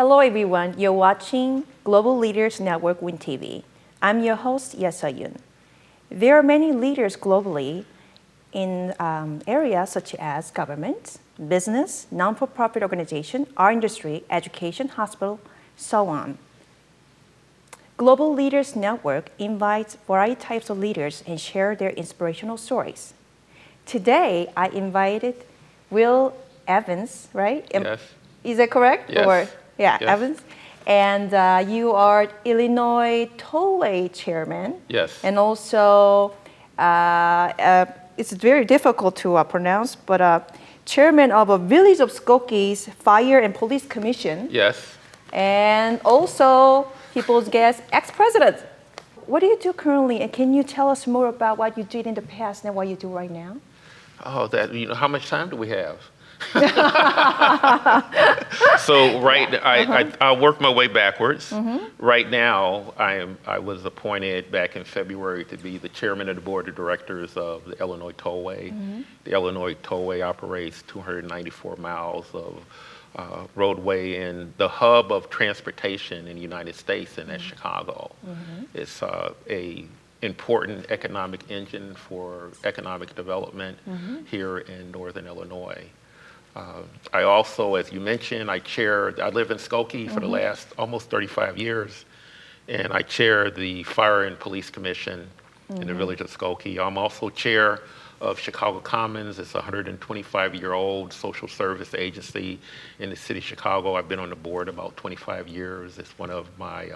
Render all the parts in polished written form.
Hello everyone, you're watching Global Leaders Network WINTV. I'm your host, Yesayun. There are many leaders globally in areas such as government, business, non-for-profit organization, our industry, education, hospital, so on. Global Leaders Network invites variety types of leaders and share their inspirational stories. Today, I invited Will Evans, right? Yes. Is that correct? Yes. Yes. Evans. And you are Illinois Tollway chairman. Yes. And also, it's very difficult to pronounce, but chairman of a Village of Skoki's Fire and Police Commission. Yes. And also, People's Guest, ex-president. What do you do currently? And can you tell us more about what you did in the past and what you do right now? Oh, how much time do we have? So I'll work my way backwards. Mm-hmm. Right now, I was appointed back in February to be the chairman of the board of directors of the Illinois Tollway. Mm-hmm. The Illinois Tollway operates 294 miles of roadway in the hub of transportation in the United States, and that's Chicago. Mm-hmm. It's a important economic engine for economic development here in northern Illinois. I also, as you mentioned, I live in Skokie for the last almost 35 years, and I chair the Fire and Police Commission in the village of Skokie. I'm also chair of Chicago Commons. It's a 125-year-old social service agency in the city of Chicago. I've been on the board about 25 years. It's one of my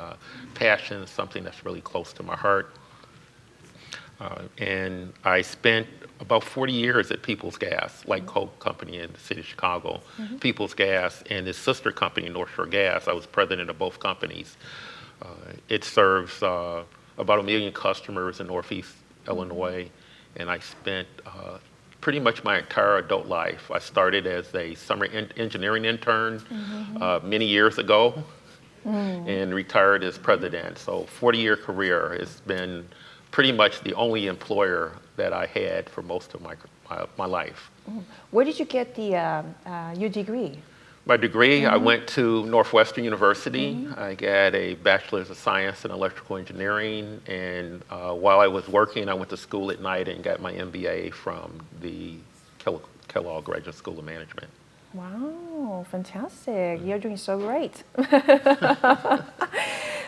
passions, something that's really close to my heart. And I spent about 40 years at People's Gas, Light Coke Company in the city of Chicago. Mm-hmm. People's Gas and its sister company, North Shore Gas. I was president of both companies. It serves about 1 million customers in Northeast Illinois, and I spent pretty much my entire adult life. I started as a summer engineering intern many years ago and retired as president. So 40-year career. It's been pretty much the only employer that I had for most of my life. Where did you get your degree? My degree, I went to Northwestern University. I got a Bachelor's of Science in Electrical Engineering, and while I was working, I went to school at night and got my MBA from the Kellogg Graduate School of Management. Wow, fantastic. You're doing so great.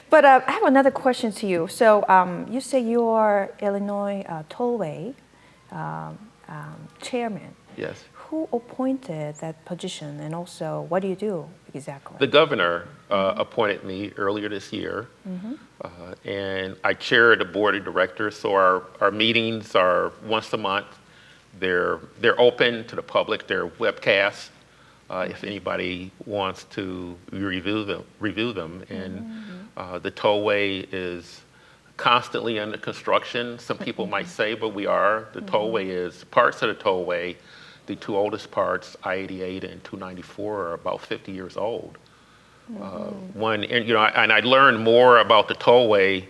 But I have another question to you. So you say you are Illinois Tollway chairman. Yes. Who appointed that position, and also what do you do exactly? The governor appointed me earlier this year, and I chair the board of directors. So our meetings are once a month. They're open to the public. They're webcasts. If anybody wants to review them. And the tollway is constantly under construction. Some people might say, but we are. The tollway is, parts of the tollway, the two oldest parts, I-88 and 294, are about 50 years old. And I learned more about the tollway.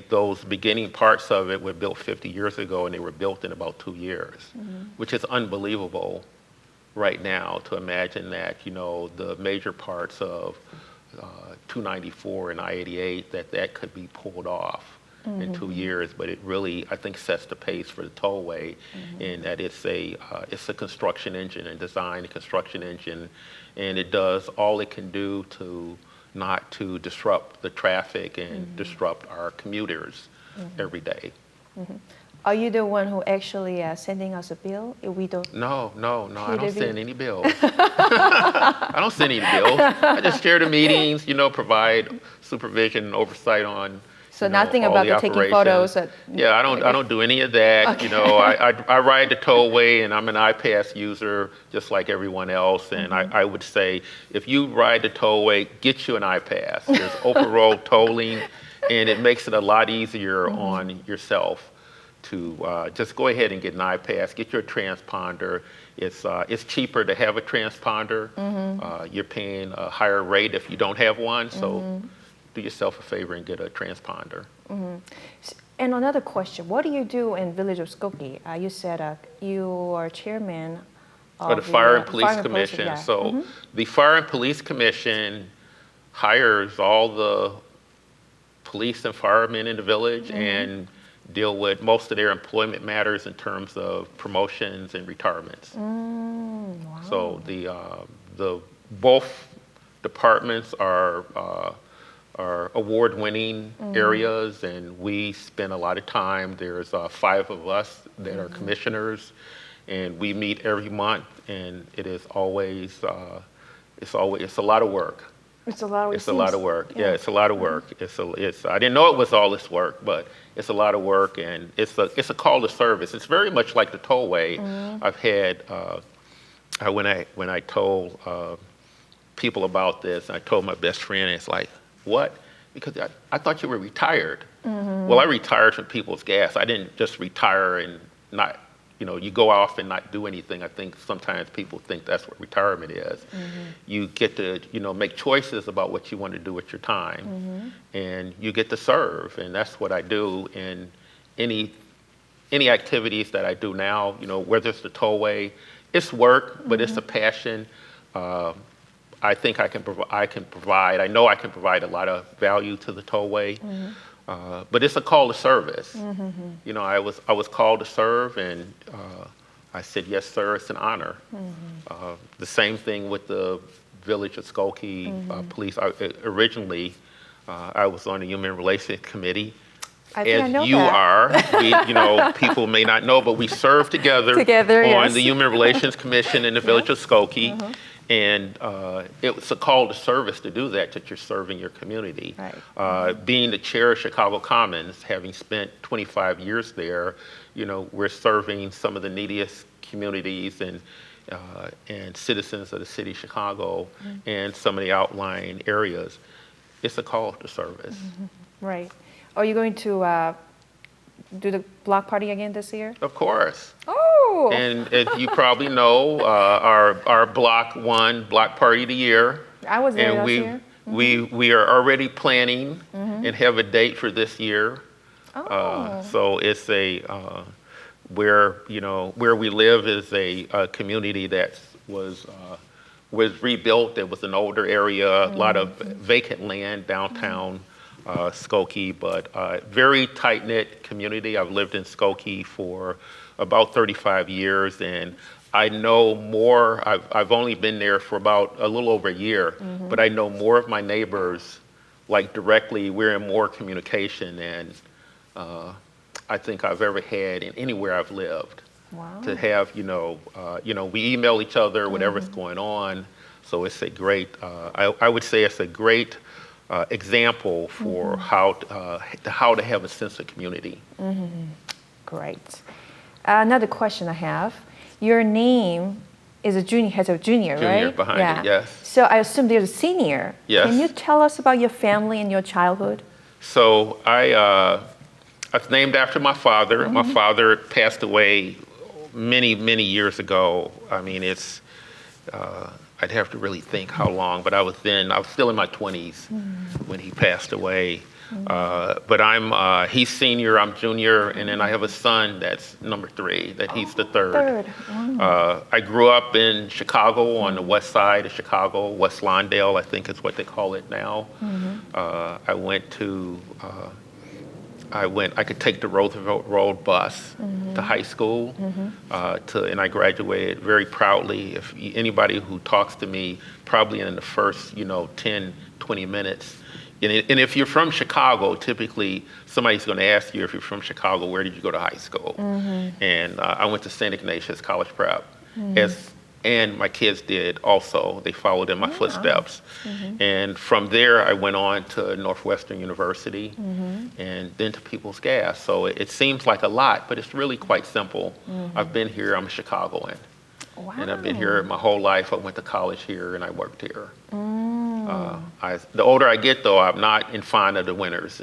Those beginning parts of it were built 50 years ago, and they were built in about 2 years, which is unbelievable right now to imagine that, the major parts of 294 and I-88, that could be pulled off in 2 years. But it really, I think, sets the pace for the tollway in that it's a construction engine and design a construction engine, and it does all it can do not to disrupt the traffic and disrupt our commuters every day. Are you the one who actually sending us a bill? If we don't. No, I don't send any bills. I don't send any bills. I just chair the meetings, provide supervision and oversight on. So nothing about the taking photos. Yeah, I don't do any of that. Okay. I ride the tollway, and I'm an iPass user just like everyone else. And I would say, if you ride the tollway, get you an iPass. There's open road tolling, and it makes it a lot easier on yourself to just go ahead and get an iPass, get your transponder. It's cheaper to have a transponder. You're paying a higher rate if you don't have one, so do yourself a favor and get a transponder. And another question, what do you do in Village of Skokie? You said you are chairman the Fire and Police Commission. Yeah. So the Fire and Police Commission hires all the police and firemen in the village and deal with most of their employment matters in terms of promotions and retirements. Wow. So the both departments are award-winning areas, and we spend a lot of time. There's 5 of us that are commissioners, and we meet every month, and it is always it's a lot of work. It's a lot of work. It's a lot of work. Yeah, it's a lot of work. I didn't know it was all this work, but it's a lot of work, and it's a call to service. It's very much like the Tollway. I've had when I told people about this, I told my best friend, it's like, what? Because I thought you were retired. Well, I retired from People's Gas. I didn't just retire and not, you go off and not do anything. I think sometimes people think that's what retirement is. You get to, make choices about what you want to do with your time, and you get to serve, and that's what I do in any activities that I do now. Whether it's the Tollway, it's work, but it's a passion. I think I can provide. I know I can provide a lot of value to the Tollway. But it's a call to service. I was called to serve, and I said, yes, sir, it's an honor. The same thing with the Village of Skokie Police. Originally, I was on the Human Relations Committee. As you are, people may not know, but we served together on the Human Relations Commission in the Village of Skokie. And it was a call to service to do that you're serving your community. Right. Being the chair of Chicago Commons, having spent 25 years there, we're serving some of the neediest communities and citizens of the city of Chicago and some of the outlying areas. It's a call to service. Right. Are you going to do the block party again this year? Of course. Oh. And as you probably know, our block won Block Party of the Year. I was there last year. We are already planning and have a date for this year. So it's where we live is a community that was rebuilt. It was an older area, a lot of vacant land downtown Skokie, but very tight-knit community. I've lived in Skokie for about 35 years, and I know more. I've only been there for about a little over a year, but I know more of my neighbors, like directly. We're in more communication than I think I've ever had in anywhere I've lived. Wow. To have, we email each other, whatever's going on. So it's a great, I would say it's a great example for how to have a sense of community. Great. Another question I have. Your name is has a junior, Junior right? behind it, yes. So I assume there's a senior. Yes. Can you tell us about your family and your childhood? So I was named after my father. My father passed away many years ago. I mean, it's I'd have to really think how long, but I was still in my 20s when he passed away. But he's senior, I'm junior, and then I have a son that's number 3, that he's the third. I grew up in Chicago on the west side of Chicago, West Lawndale, I think is what they call it now. I could take the Roosevelt Road bus to high school, and I graduated very proudly. If anybody who talks to me, probably in the first 10, 20 minutes, and if you're from Chicago, typically somebody's going to ask you, if you're from Chicago, where did you go to high school? And I went to St. Ignatius College Prep, and my kids did also. They followed in my footsteps. And from there, I went on to Northwestern University and then to People's Gas. So it seems like a lot, but it's really quite simple. I've been here, I'm a Chicagoan. Wow. And I've been here my whole life. I went to college here and I worked here. The older I get, though, I'm not fond of the winters.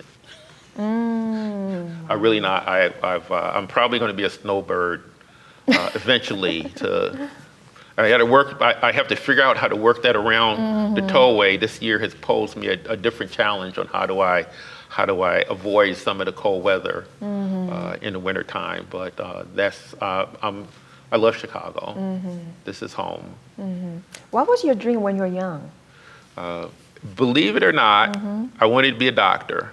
I'm really not. I'm probably going to be a snowbird eventually. I have to figure out how to work that around the Tollway. This year has posed me a different challenge on how do I avoid some of the cold weather in the wintertime. But I love Chicago. This is home. What was your dream when you were young? Believe it or not, I wanted to be a doctor.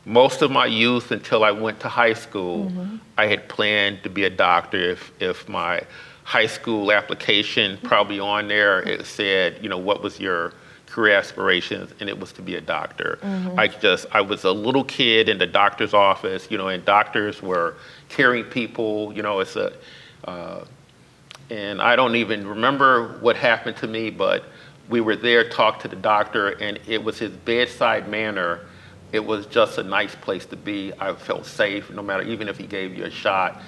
Most of my youth until I went to high school, I had planned to be a doctor. If my high school application, probably on there, it said, what was your career aspirations, and it was to be a doctor. I was a little kid in the doctor's office, and doctors were caring people, and I don't even remember what happened to me, but we were there, talked to the doctor, and it was his bedside manner. It was just a nice place to be. I felt safe, no matter, even if he gave you a shot.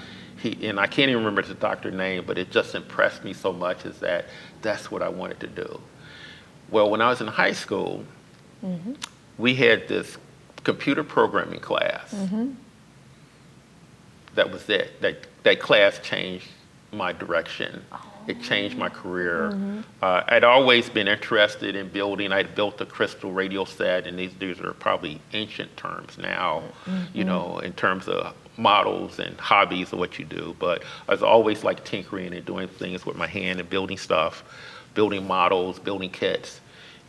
And I can't even remember the doctor's name, but it just impressed me so much is that's what I wanted to do. Well, when I was in high school, we had this computer programming class. That was it. That class changed my direction. It changed my career. I'd always been interested in building. I'd built a crystal radio set, and these are probably ancient terms now, in terms of models and hobbies of what you do. But I was always like tinkering and doing things with my hand and building stuff, building models, building kits.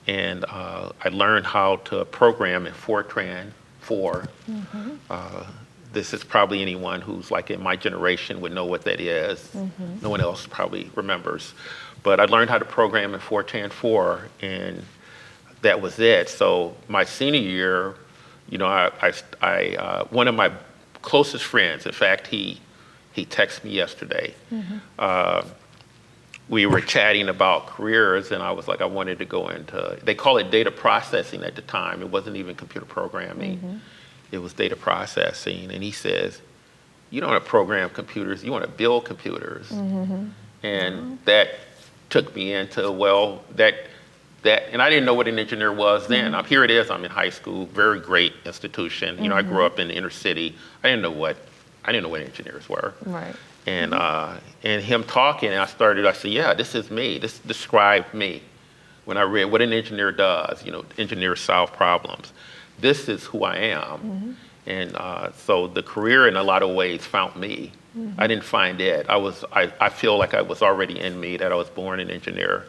And I learned how to program in Fortran 4. This is probably anyone who's like in my generation would know what that is. No one else probably remembers. But I learned how to program in Fortran 4, and that was it. So my senior year, one of my closest friends, in fact, he texted me yesterday. We were chatting about careers, and I was like, I wanted to go into, they call it data processing at the time. It wasn't even computer programming. It was data processing. And he says, you don't want to program computers, you want to build computers. And that took me into, and I didn't know what an engineer was then. Here it is, I'm in high school, very great institution. I grew up in the inner city. I didn't know what engineers were. Right. And him talking, I said, yeah, this is me. This described me. When I read what an engineer does, engineers solve problems. This is who I am. And so the career in a lot of ways found me. I didn't find it. I feel like I was already in me, that I was born an engineer.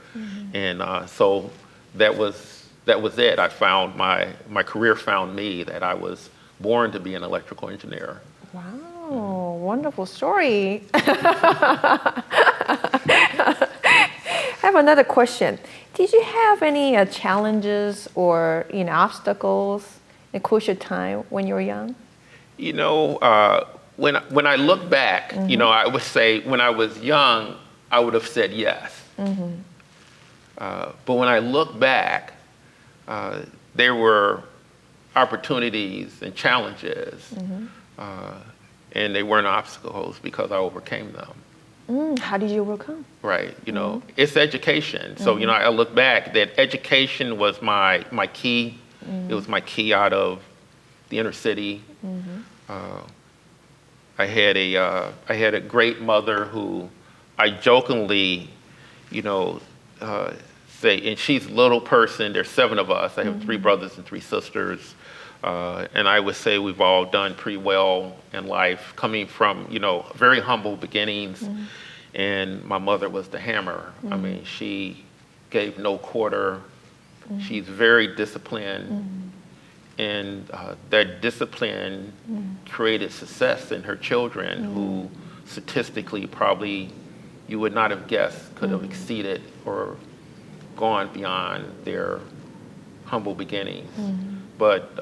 And so that was it. I found my career found me, that I was born to be an electrical engineer. Wow, wonderful story. I have another question. Did you have any challenges or obstacles in crucial time when you were young? When I look back, I would say when I was young, I would have said yes. But when I look back, there were opportunities and challenges, and they weren't obstacles because I overcame them. How did you overcome? Right, it's education. So, I look back, that education was my key. It was my key out of the inner city. I had a great mother who I jokingly, say, and she's a little person, there's 7 of us. I have 3 brothers and 3 sisters. And I would say we've all done pretty well in life, coming from, very humble beginnings. And my mother was the hammer. I mean, she gave no quarter. She's very disciplined. And that discipline created success in her children, who statistically probably you would not have guessed could have exceeded or gone beyond their humble beginnings. But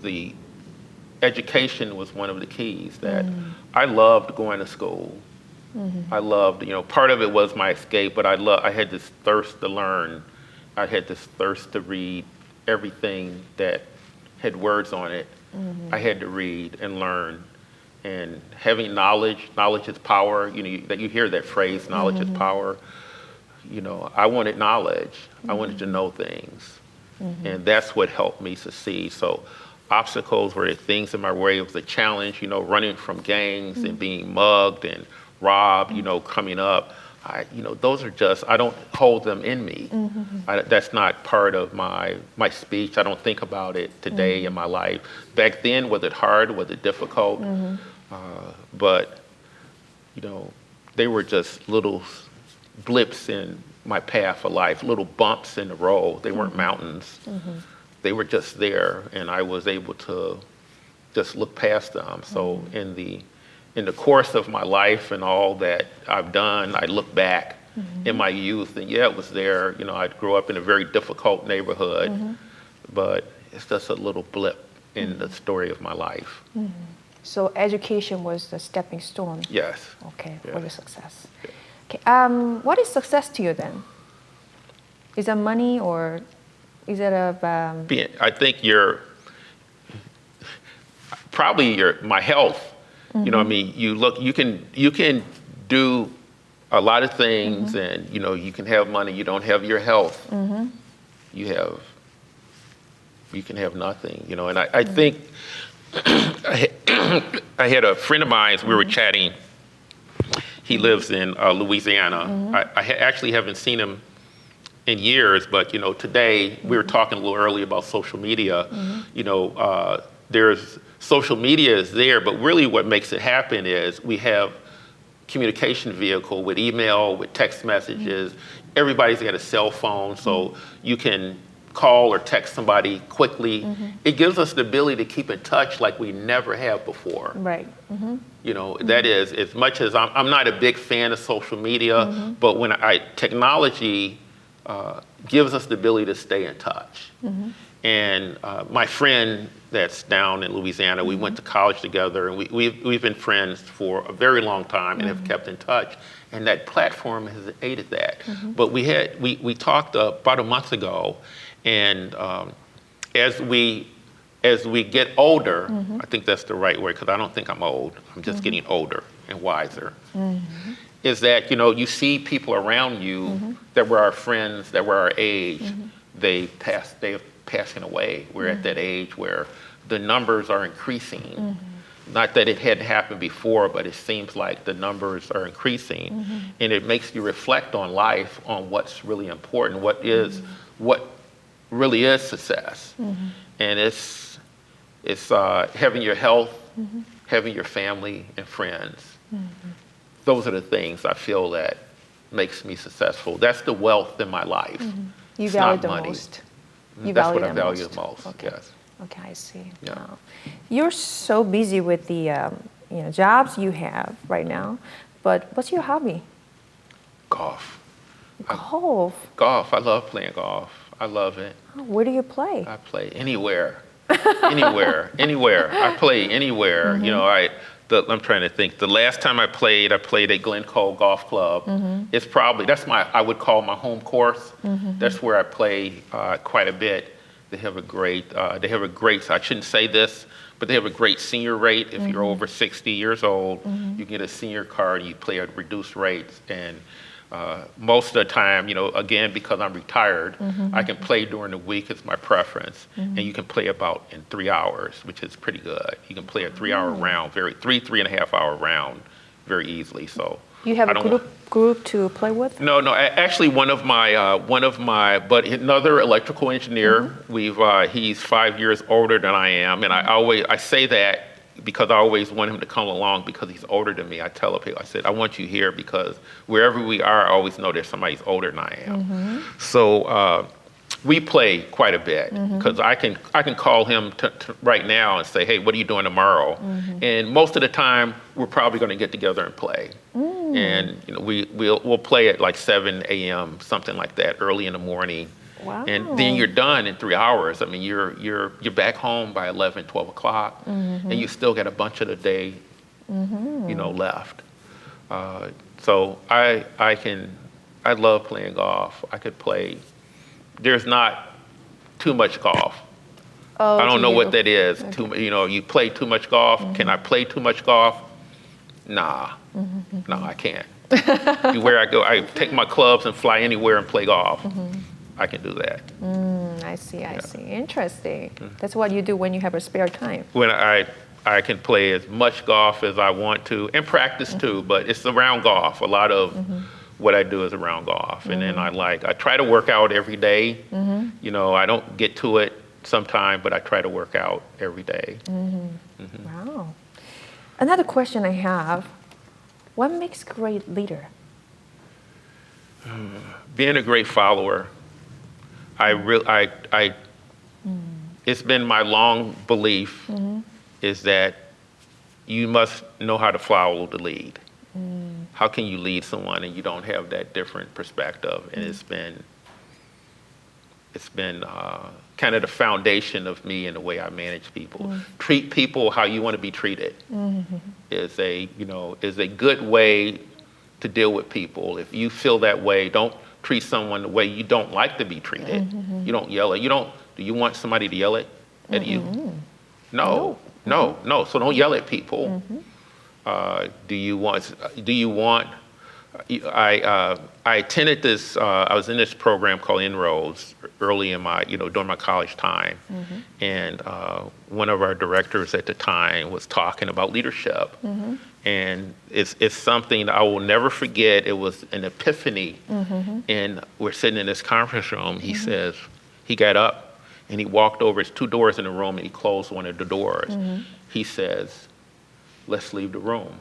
the education was one of the keys that I loved going to school. I loved, part of it was my escape, but I had this thirst to learn. I had this thirst to read everything that had words on it. I had to read and learn. And having knowledge is power. That you hear that phrase, knowledge is power. I wanted knowledge. I wanted to know things. And that's what helped me succeed. So obstacles were the things in my way. It was a challenge, running from gangs and being mugged and robbed, coming up. those are just, I don't hold them in me. That's not part of my speech. I don't think about it today in my life. Back then, was it hard? Was it difficult? But, they were just little blips in my path of life, little bumps in the road. They weren't mountains. They were just there, and I was able to just look past them. So in the course of my life and all that I've done, I look back in my youth, and it was there. I grew up in a very difficult neighborhood, but it's just a little blip in the story of my life. So education was the stepping stone. Yes. Okay, Yeah. for your success. Yeah. Okay. What is success to you then? Is that money, or is it I think my health. You can do a lot of things, and you can have money. You don't have your health. You can have nothing. And I think I had a friend of mine. We were chatting. He lives in Louisiana. I actually haven't seen him in years, but today we were talking a little earlier about social media. There's social media is there, but really what makes it happen is we have communication vehicle with email, with text messages. Everybody's got a cell phone, so you can call or text somebody quickly. It gives us the ability to keep in touch like we never have before. right? That is, as much as I'm not a big fan of social media, but when technology gives us the ability to stay in touch. And my friend that's down in Louisiana, we went to college together, and we've been friends for a very long time and have kept in touch. And that platform has aided that. But we talked about a month ago, and as we get older, I think that's the right word, because I don't think I'm old. I'm just getting older and wiser. Is that you see people around you that were our friends, that were our age, they're passing away. We're at that age where the numbers are increasing. Not that it hadn't happened before, but it seems like the numbers are increasing, and it makes you reflect on life, on what's really important, what really is success, and it's having your health, having your family and friends. Those are the things I feel that makes me successful. That's the wealth in my life. You It's value not the money. most. That's what I value the most. Okay. Yes. Okay, I see. Yeah. Wow. You're so busy with the jobs you have right now, but what's your hobby? Golf. Golf. Golf. I love playing golf. I love it. Oh, where do you play? I play anywhere. Anywhere. I play anywhere. I'm trying to think. The last time I played at Glencoe Golf Club. I would call my home course. That's where I play quite a bit. They have a great, I shouldn't say this, but they have a great senior rate. If you're over 60 years old, you get a senior card and you play at reduced rates. And most of the time, again, because I'm retired, I can play during the week. It's my preference. And you can play about in 3 hours, which is pretty good. You can play a 3-hour round, 3.5 hour round very easily. So You have a group to play with? No. Actually, one of my, but another electrical engineer. He's 5 years older than I am, and I say that because I always want him to come along because he's older than me. I tell people, I said, I want you here because wherever we are, I always know there's somebody who's older than I am. So we play quite a bit because I can call him right now and say, hey, what are you doing tomorrow? And most of the time, we're probably going to get together and play. And we'll play at like 7 a.m., something like that, early in the morning. Wow. And then you're done in 3 hours. I mean, you're back home by 11, 12 o'clock, and you still got a bunch of the day, left. So I love playing golf. I could play. There's not too much golf. I don't know what that is. Okay. You play too much golf. Can I play too much golf? Nah. No, I can't. Where I go, I take my clubs and fly anywhere and play golf. I can do that. I see. Interesting. That's what you do when you have a spare time. When I can play as much golf as I want to, and practice too, but it's around golf. A lot of what I do is around golf. And then I try to work out every day. You know, I don't get to it sometime, but I try to work out every day. Wow. Another question I have, what makes a great leader? Being a great follower. It's been my long belief is that you must know how to follow the lead. How can you lead someone and you don't have that different perspective? And it's been kind of the foundation of me and the way I manage people. Treat people how you want to be treated is a good way to deal with people. If you feel that way, don't treat someone the way you don't like to be treated. You don't yell at. Do you want somebody to yell at you? No. So don't yell at people. Do you want? I attended this. I was in this program called Inroads early in my, during my college time, and one of our directors at the time was talking about leadership, and it's something I will never forget. It was an epiphany, and we're sitting in this conference room. He says he got up and he walked over. It's 2 doors in the room, and he closed one of the doors. He says, "Let's leave the room."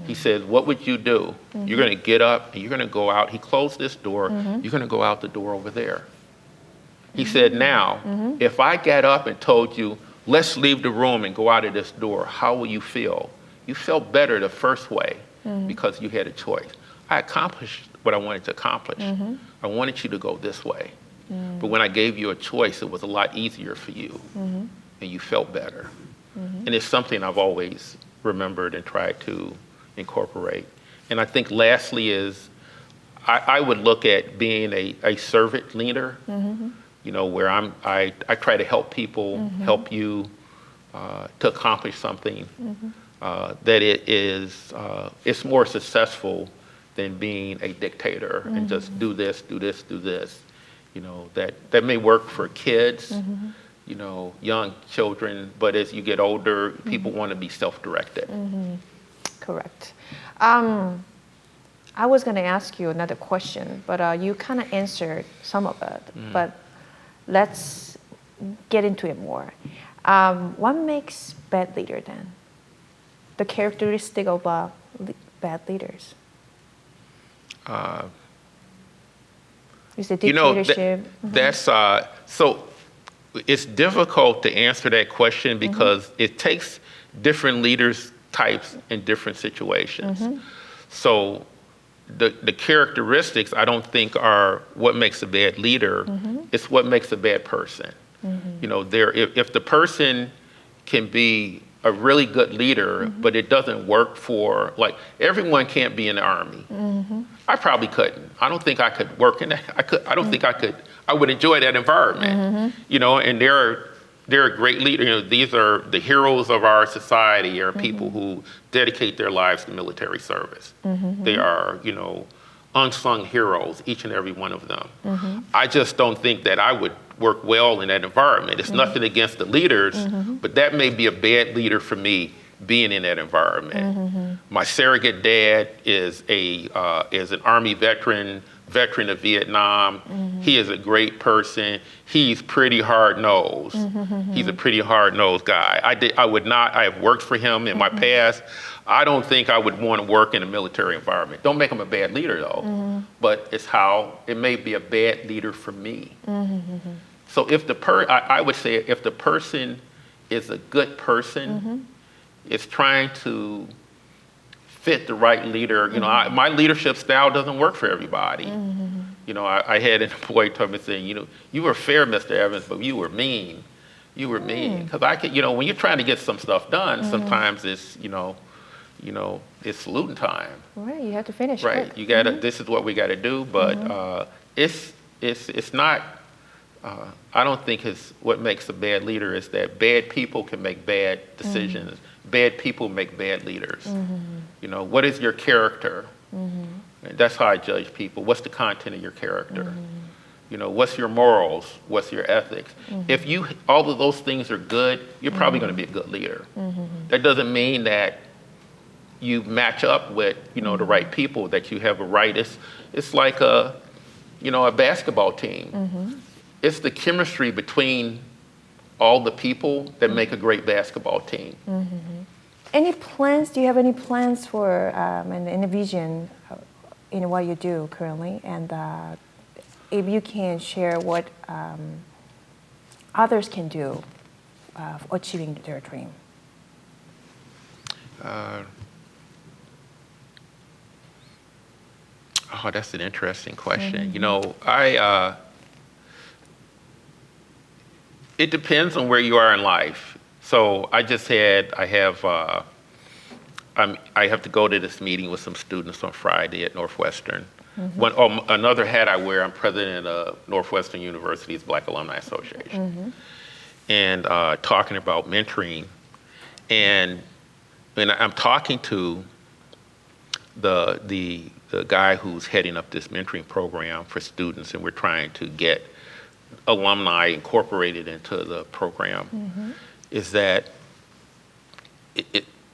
He says, "What would you do? You're going to get up and you're going to go out." He closed this door. You're going to go out the door over there. He said, "Now, if I got up and told you, let's leave the room and go out of this door, how will you feel? You felt better the first way because you had a choice. I accomplished what I wanted to accomplish. I wanted you to go this way. But when I gave you a choice, it was a lot easier for you and you felt better." And it's something I've always remembered and tried to incorporate. And I think lastly is I would look at being a servant leader, where I try to help people, help you to accomplish something that it's more successful than being a dictator and just do this, do this, do this. That may work for kids, young children, but as you get older, people want to be self-directed. Correct. I was going to ask you another question, but you kind of answered some of it. But let's get into it more. What makes bad leader then? The characteristic of bad leaders. Is it dictatorship? That's so. It's difficult to answer that question because it takes different leaders types in different situations. So the characteristics I don't think are what makes a bad leader. It's what makes a bad person. If the person can be a really good leader, but it doesn't work for, like, everyone can't be in the Army. I probably couldn't. I don't think I could work in that. I don't think I could. I would enjoy that environment, and they're a great leader. These are the heroes of our society, are people who dedicate their lives to military service. They are, unsung heroes, each and every one of them. I just don't think that I would work well in that environment. It's nothing against the leaders, but that may be a bad leader for me, being in that environment. My surrogate dad is an Army veteran of Vietnam. He is a great person. He's pretty hard-nosed. He's a pretty hard-nosed guy. I have worked for him in my past. I don't think I would want to work in a military environment. Don't make him a bad leader though, but it may be a bad leader for me. So I would say if the person is a good person, is trying to fit the right leader. My leadership style doesn't work for everybody. I had an employee tell me saying, "You were fair, Mr. Evans, but you were mean. You were mean." Because I could, when you're trying to get some stuff done, sometimes it's, it's saluting time. Right, you have to finish. Right, you gotta. This is what we got to do, but it's not. I don't think what makes a bad leader is that bad people can make bad decisions. Bad people make bad leaders. What is your character? And that's how I judge people. What's the content of your character? What's your morals? What's your ethics? If all of those things are good, you're probably going to be a good leader. That doesn't mean that you match up with, the right people, that you have a right. It's like a basketball team. It's the chemistry between all the people that make a great basketball team. Any plans? Do you have any plans for and any vision in what you do currently? And if you can share what others can do achieving their dream. That's an interesting question. It depends on where you are in life. So I have to go to this meeting with some students on Friday at Northwestern. Another hat I wear, I'm president of Northwestern University's Black Alumni Association. And talking about mentoring. And I'm talking to the guy who's heading up this mentoring program for students, and we're trying to get alumni incorporated into the program. Is that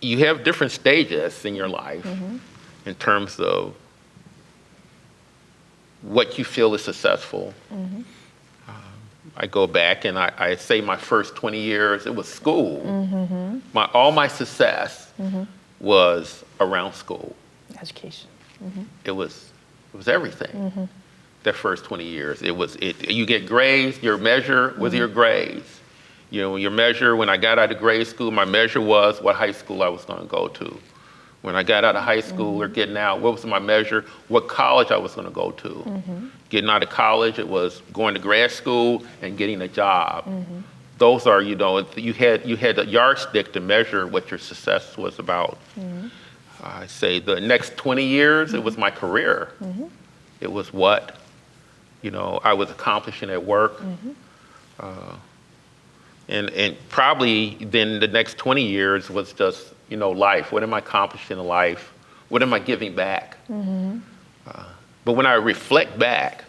you have different stages in your life in terms of what you feel is successful. I go back and I say my first 20 years, it was school. All my success was around school. Education. It was everything. That first 20 years, you get grades. Your measure was your grades. Your measure, when I got out of grade school, my measure was what high school I was going to go to. When I got out of high school or getting out, what was my measure? What college I was going to go to. Getting out of college, it was going to grad school and getting a job. Those are, you had a yardstick to measure what your success was about. I say the next 20 years, it was my career. It was what, I was accomplishing at work. And probably then the next 20 years was just, life. What am I accomplishing in life? What am I giving back? But when I reflect back,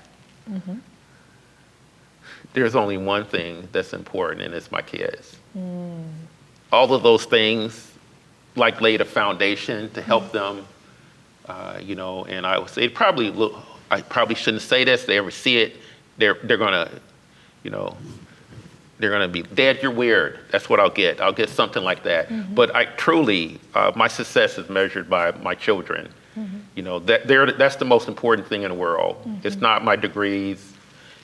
there's only one thing that's important, and it's my kids. All of those things, laid a foundation to help them, and I would say I probably shouldn't say this. They ever see it, they're gonna, they're gonna be, Dad, you're weird. That's what I'll get. I'll get something like that. But I truly, my success is measured by my children. That's the most important thing in the world. It's not my degrees.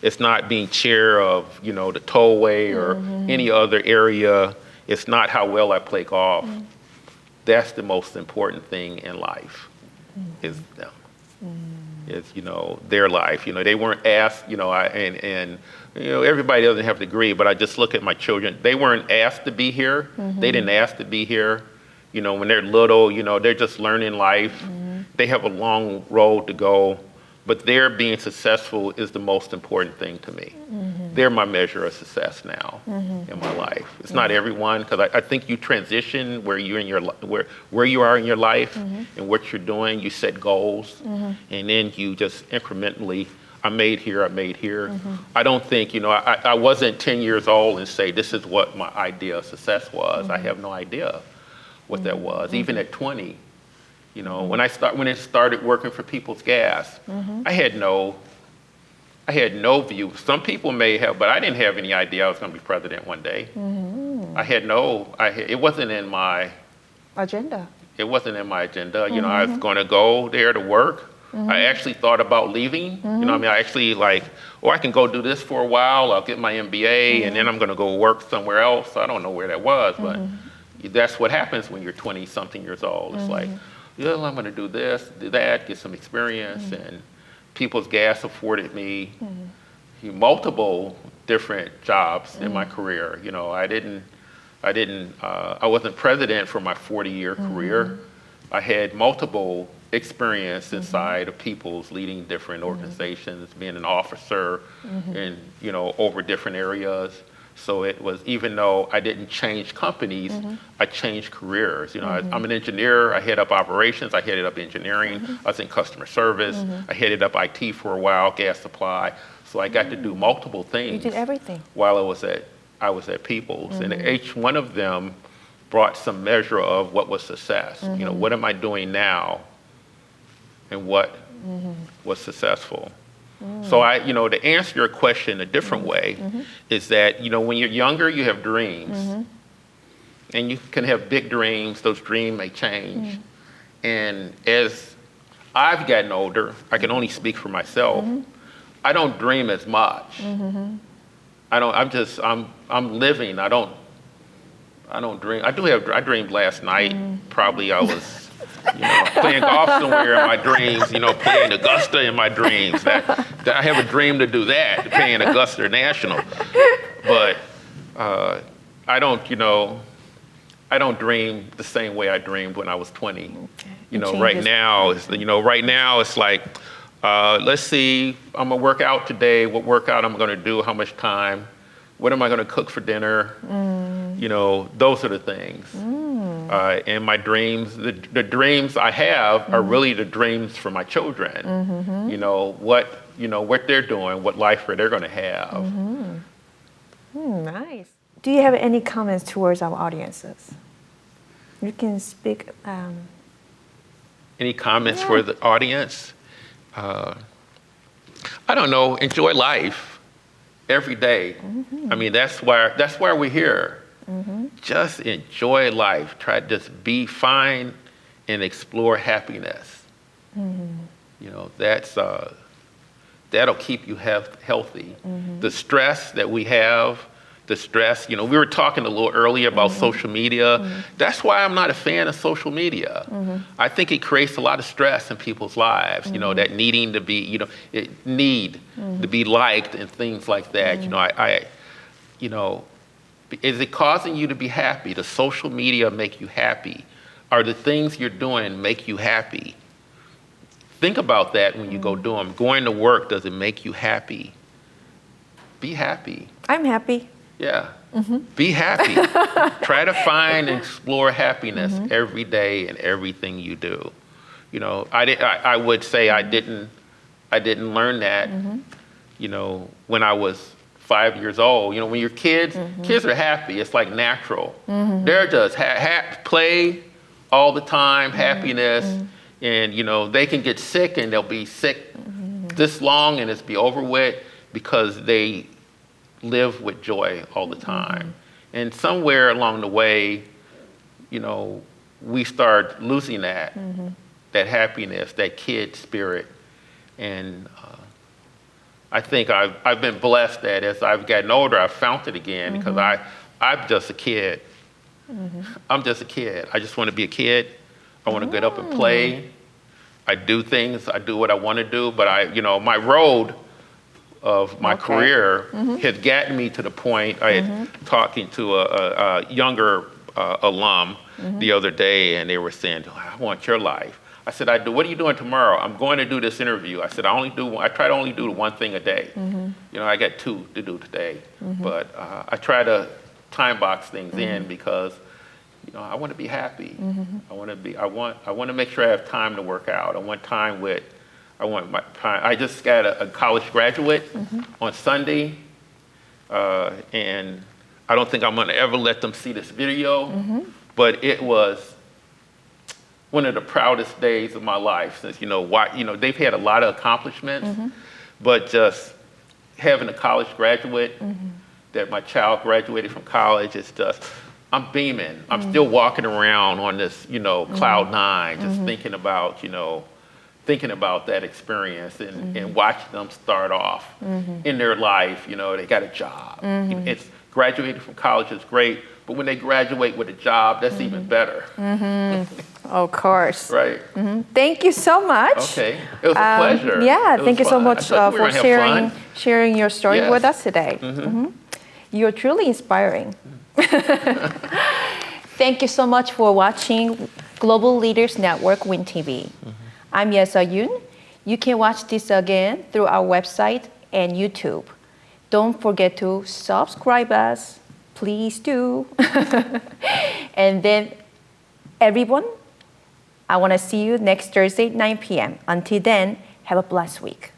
It's not being chair of, the Tollway or any other area. It's not how well I play golf. That's the most important thing in life, is them. Is, their life. They weren't asked, everybody doesn't have to agree, but I just look at my children. They weren't asked to be here. They didn't ask to be here. When they're little, they're just learning life. They have a long road to go, but their being successful is the most important thing to me. They're my measure of success now in my life. It's not everyone, because I think you transition where you are in your life and what you're doing. You set goals, and then you just incrementally. I made here. I don't think, I wasn't 10 years old and say this is what my idea of success was. I have no idea what that was, even at 20. When I started working for People's Gas, I had no view. Some people may have, but I didn't have any idea I was going to be president one day. It wasn't in my agenda. It wasn't in my agenda. I was going to go there to work. I actually thought about leaving. I actually I can go do this for a while. I'll get my MBA, and then I'm going to go work somewhere else. I don't know where that was, but that's what happens when you're 20-something years old. It's like, I'm going to do this, do that, get some experience. And People's Gas afforded me multiple different jobs in my career. I wasn't president for my 40-year career. I had multiple experience inside of People's, leading different organizations, being an officer in, over different areas. So it was, even though I didn't change companies, I changed careers. I'm an engineer. I head up operations. I headed up engineering. I was in customer service. I headed up IT for a while, gas supply. So I got to do multiple things. You did everything. While I was at People's, and each one of them brought some measure of what was success. You know, what am I doing now and what was successful? So you know, to answer your question a different way is that, you know, when you're younger, you have dreams. And you can have big dreams. Those dreams may change. And as I've gotten older, I can only speak for myself. I don't dream as much. I'm living. I don't dream. I dreamed last night. Probably I was, you know, playing golf somewhere in my dreams. You know, playing Augusta in my dreams. That I have a dream to do that, playing Augusta National. But I don't, you know, I don't dream the same way I dreamed when I was 20. You know, right now it's like, let's see, I'm gonna work out today. What workout I'm gonna do? How much time? What am I gonna cook for dinner? You know, those are the things. And my dreams, the dreams I have are really the dreams for my children. You know what they're doing, what life they're gonna have. Nice. Do you have any comments towards our audiences? You can speak. Any comments for the audience? I don't know. Enjoy life every day. I mean, that's why we're here. Just enjoy life. Try to just be fine and explore happiness. You know, that'll keep you healthy. The stress that we have. You know, we were talking a little earlier about social media. That's why I'm not a fan of social media. I think it creates a lot of stress in people's lives, you know, that needing to be, you know, to be liked and things like that. You know, you know, is it causing you to be happy? Does social media make you happy? Are the things you're doing make you happy? Think about that when you go do them. Going to work, does it make you happy? Be happy. I'm happy. Yeah. Be happy. Try to find and explore happiness every day in everything you do. You know, I would say I didn't learn that, you know, when I was 5 years old. You know, when you're kids are happy. It's like natural. They're just play all the time, happiness. And, you know, they can get sick and they'll be sick this long and it's be over with because they live with joy all the time. And somewhere along the way, you know, we start losing that happiness, that kid spirit. And I think I've been blessed that as I've gotten older, I've found it again because I'm just a kid. I'm just a kid. I just want to be a kid. I want to get up and play. I do things. I do what I want to do. But you know, my road of my career has gotten me to the point. I had talking to a younger alum the other day, and they were saying, "I want your life." I said, "I do. What are you doing tomorrow?" "I'm going to do this interview." I said, I try to only do one thing a day. You know, I got 2 to do today, but I try to time box things in because, you know, I want to be happy. I want to make sure I have time to work out. I just got a college graduate on Sunday, and I don't think I'm going to ever let them see this video, but it was one of the proudest days of my life since, you know, they've had a lot of accomplishments, but just having a college graduate, that my child graduated from college, it's just, I'm beaming. I'm still walking around on this, you know, cloud 9, just thinking about that experience and watching them start off in their life. You know, they got a job. It's graduating from college is great, but when they graduate with a job, that's even better. Of course. Right. Thank you so much. Okay, it was a pleasure. Yeah, thank you so much for sharing your story Yes. with us today. You're truly inspiring. Thank you so much for watching Global Leaders Network WINTV. I'm Yun. You can watch this again through our website and YouTube. Don't forget to subscribe us. Please do. And then, everyone, I want to see you next Thursday, 9 p.m. Until then, have a blessed week.